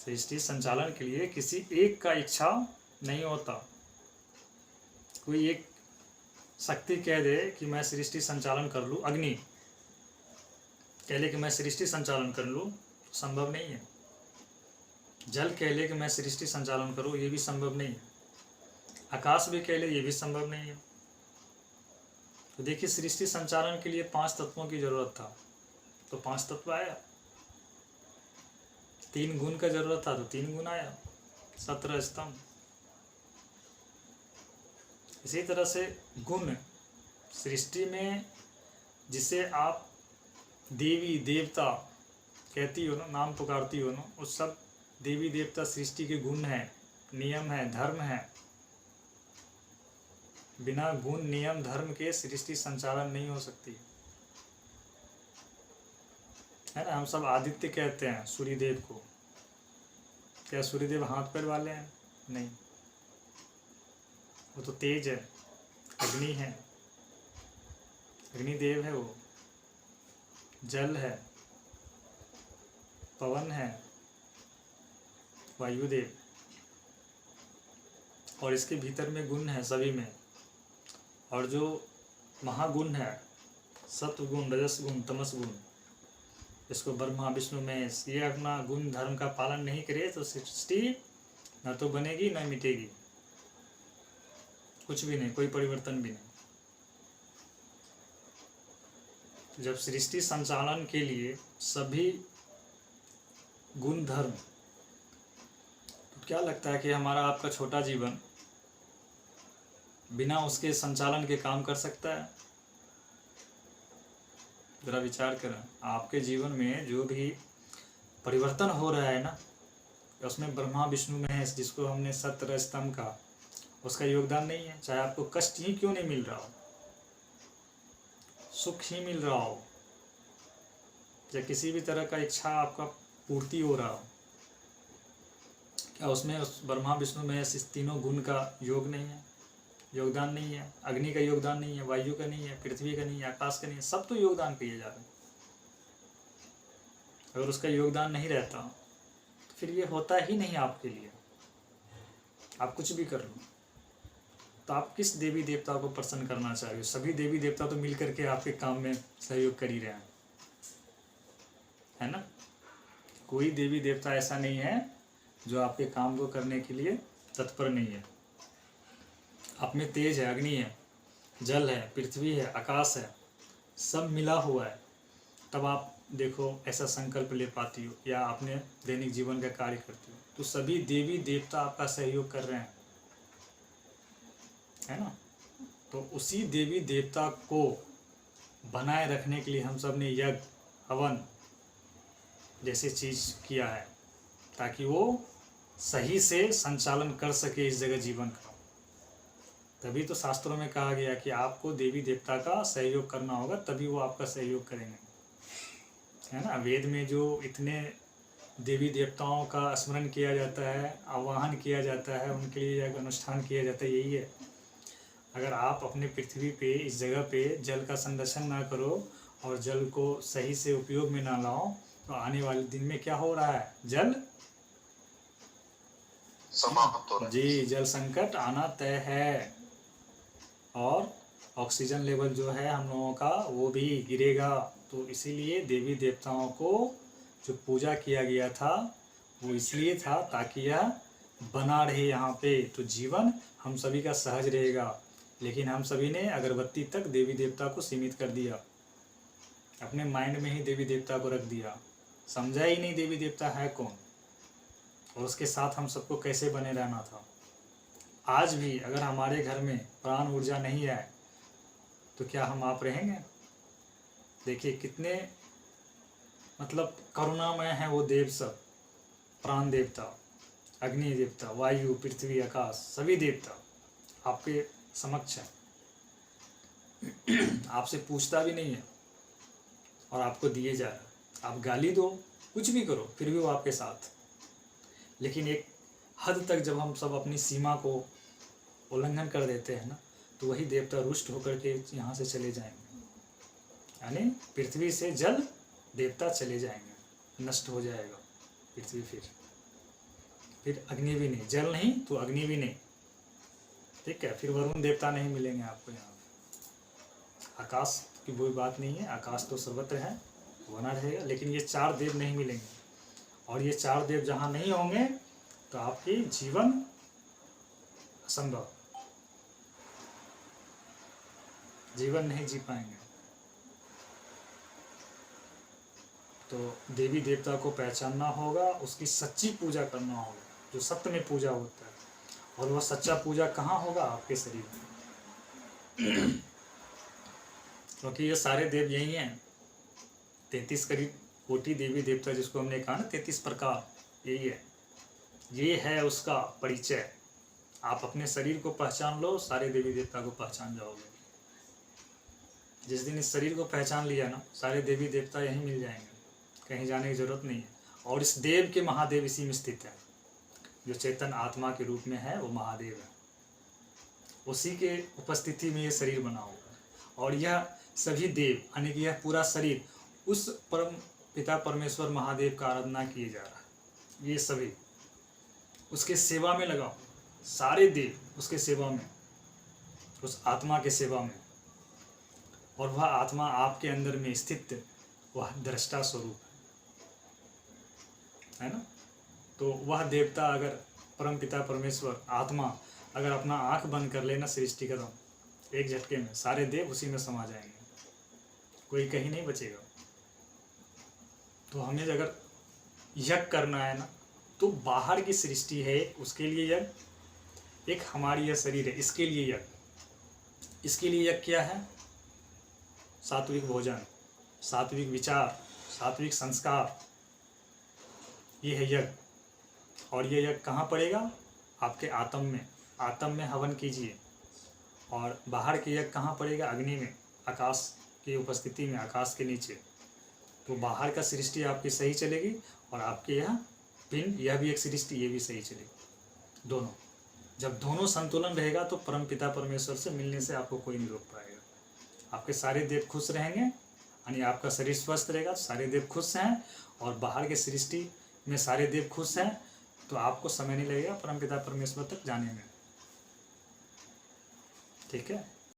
सृष्टि संचालन के लिए किसी एक का इच्छा नहीं होता। कोई एक शक्ति कह दे कि मैं सृष्टि संचालन कर लूँ, अग्नि कह ले कि मैं सृष्टि संचालन कर लूँ, संभव नहीं है। जल कह ले कि मैं सृष्टि संचालन करूँ, ये भी संभव नहीं है। आकाश भी कह ले, ये भी संभव नहीं है। तो देखिए, सृष्टि संचालन के लिए 5 तत्वों की जरूरत था, तो 5 तत्व आया। 3 गुण का जरूरत था, तो 3 गुण आया, 17 स्तंभ। इसी तरह से गुण सृष्टि में, जिसे आप देवी देवता कहती हो ना, नाम पुकारती हो ना, उस सब देवी देवता सृष्टि के गुण हैं, नियम है, धर्म है। बिना गुण नियम धर्म के सृष्टि संचालन नहीं हो सकती है ना। हम सब आदित्य कहते हैं सूर्यदेव को। क्या सूर्यदेव हाथ पैर वाले हैं? नहीं, वो तो तेज है, अग्नि है, अग्निदेव है वो। जल है, पवन है, वायुदेव। और इसके भीतर में गुण है सभी में। और जो महागुण है, सत्व गुण, रजस गुण, तमस गुण, इसको ब्रह्मा विष्णु महेश, ये अपना गुण धर्म का पालन नहीं करे तो सृष्टि न तो बनेगी न मिटेगी, कुछ भी नहीं, कोई परिवर्तन भी नहीं। जब सृष्टि संचालन के लिए सभी गुण धर्म, तो क्या लगता है कि हमारा आपका छोटा जीवन बिना उसके संचालन के काम कर सकता है? जरा विचार करें। आपके जीवन में जो भी परिवर्तन हो रहा है ना, उसमें ब्रह्मा विष्णु महेश, जिसको हमने 17 स्तंभ का, उसका योगदान नहीं है। चाहे आपको कष्ट ही क्यों नहीं मिल रहा हो, सुख ही मिल रहा हो, या किसी भी तरह का इच्छा आपका पूर्ति हो रहा हो, क्या उसमें उस ब्रह्मा विष्णु महेश इस तीनों गुण का योग नहीं है, योगदान नहीं है? अग्नि का योगदान नहीं है, वायु का नहीं है, पृथ्वी का नहीं है, आकाश का नहीं है, सब तो योगदान किए जा रहे हैं। अगर उसका योगदान नहीं रहता तो फिर ये होता ही नहीं आपके लिए। आप कुछ भी कर लो, तो आप किस देवी देवता को प्रसन्न करना चाह रहे हो? सभी देवी देवता तो मिल करके आपके काम में सहयोग कर ही रहे हैं, है ना। कोई देवी देवता ऐसा नहीं है जो आपके काम को करने के लिए तत्पर नहीं है। आप में तेज है, अग्नि है, जल है, पृथ्वी है, आकाश है, सब मिला हुआ है। तब आप देखो ऐसा संकल्प ले पाती हो, या अपने दैनिक जीवन का कार्य करती हो, तो सभी देवी देवता आपका सहयोग कर रहे हैं, है ना। तो उसी देवी देवता को बनाए रखने के लिए हम सब ने यज्ञ, हवन जैसी चीज किया है, ताकि वो सही से संचालन कर सके इस जगह जीवन का। तभी तो शास्त्रों में कहा गया कि आपको देवी देवता का सहयोग करना होगा, तभी वो आपका सहयोग करेंगे, है ना। वेद में जो इतने देवी देवताओं का स्मरण किया जाता है, आवाहन किया जाता है, उनके लिए एक अनुष्ठान किया जाता है, यही है। अगर आप अपने पृथ्वी पे, इस जगह पे जल का संरक्षण ना करो और जल को सही से उपयोग में ना लाओ, तो आने वाले दिन में क्या हो रहा है? जल समाप्त हो रहा है जी, जल संकट आना तय है। और ऑक्सीजन लेवल जो है हम लोगों का, वो भी गिरेगा। तो इसीलिए देवी देवताओं को जो पूजा किया गया था, वो इसलिए था ताकि यह बना रहे यहाँ पे, तो जीवन हम सभी का सहज रहेगा। लेकिन हम सभी ने अगरबत्ती तक देवी देवता को सीमित कर दिया, अपने माइंड में ही देवी देवता को रख दिया, समझा ही नहीं देवी देवता है कौन, और उसके साथ हम सबको कैसे बने रहना था। आज भी अगर हमारे घर में प्राण ऊर्जा नहीं है, तो क्या हम आप रहेंगे? देखिए कितने मतलब करुणामय है वो देव सब, प्राण देवता, अग्नि देवता, वायु, पृथ्वी, आकाश, सभी देवता आपके समक्ष है। आपसे पूछता भी नहीं है और आपको दिए जा रहा है। आप गाली दो, कुछ भी करो, फिर भी वो आपके साथ। लेकिन एक हद तक जब हम सब अपनी सीमा को उल्लंघन कर देते हैं ना, तो वही देवता रुष्ट होकर के यहाँ से चले जाएंगे, यानी पृथ्वी से जल देवता चले जाएंगे, नष्ट हो जाएगा पृथ्वी फिर। फिर अग्नि भी नहीं, जल नहीं तो अग्नि भी नहीं, ठीक है। फिर वरुण देवता नहीं मिलेंगे आपको यहाँ पे। आकाश की कोई बात नहीं है, आकाश तो सर्वत्र है, बना रहेगा, लेकिन ये 4 देव नहीं मिलेंगे। और ये 4 देव जहाँ नहीं होंगे तो आपकी जीवन असंभव, जीवन नहीं जी पाएंगे। तो देवी देवता को पहचानना होगा, उसकी सच्ची पूजा करना होगा, जो सत्य में पूजा होता है। और वह सच्चा पूजा कहाँ होगा? आपके शरीर में। क्योंकि ये सारे देव यही हैं, 33 करीब कोटि देवी देवता, जिसको हमने कहा ना 33 प्रकार, यही है। ये है उसका परिचय। आप अपने शरीर को पहचान लो, सारे देवी देवता को पहचान जाओगे। जिस दिन इस शरीर को पहचान लिया ना, सारे देवी देवता यहीं मिल जाएंगे, कहीं जाने की जरूरत नहीं है। और इस देव के महादेव इसी में स्थित है, जो चेतन आत्मा के रूप में है वो महादेव है, उसी के उपस्थिति में ये शरीर बना हुआ है। और यह सभी देव यानी कि यह पूरा शरीर उस परम पिता परमेश्वर महादेव का आराधना किए जा रहा है। ये सभी उसके सेवा में लगाओ, सारे देव उसके सेवा में, उस आत्मा के सेवा में। और वह आत्मा आपके अंदर में स्थित वह दृष्टा स्वरूप है ना। तो वह देवता अगर परम पिता परमेश्वर आत्मा अगर अपना आंख बंद कर लेना सृष्टि कदम, एक झटके में सारे देव उसी में समा जाएंगे, कोई कहीं नहीं बचेगा। तो हमें अगर यज्ञ करना है ना, तो बाहर की सृष्टि है उसके लिए यज्ञ, एक हमारी यह शरीर है इसके लिए यज्ञ। इसके लिए यज्ञ क्या है? सात्विक भोजन, सात्विक विचार, सात्विक संस्कार, ये है यज्ञ। और ये यज्ञ कहाँ पड़ेगा? आपके आत्म में, आत्म में हवन कीजिए। और बाहर के यज्ञ कहाँ पड़ेगा? अग्नि में, आकाश की उपस्थिति में, आकाश के नीचे। तो बाहर का सृष्टि आपकी सही चलेगी और आपके यहाँ पिंड, यह भी एक सृष्टि, ये भी सही चलेगी। दोनों जब दोनों संतुलन रहेगा तो परम पिता परमेश्वर से मिलने से आपको कोई नहीं रोक पाएगा। आपके सारे देव खुश रहेंगे, यानी आपका शरीर स्वस्थ रहेगा तो सारे देव खुश हैं, और बाहर के सृष्टि में सारे देव खुश हैं, तो आपको समय नहीं लगेगा परम पिता परमेश्वर तक जाने में। ठीक है।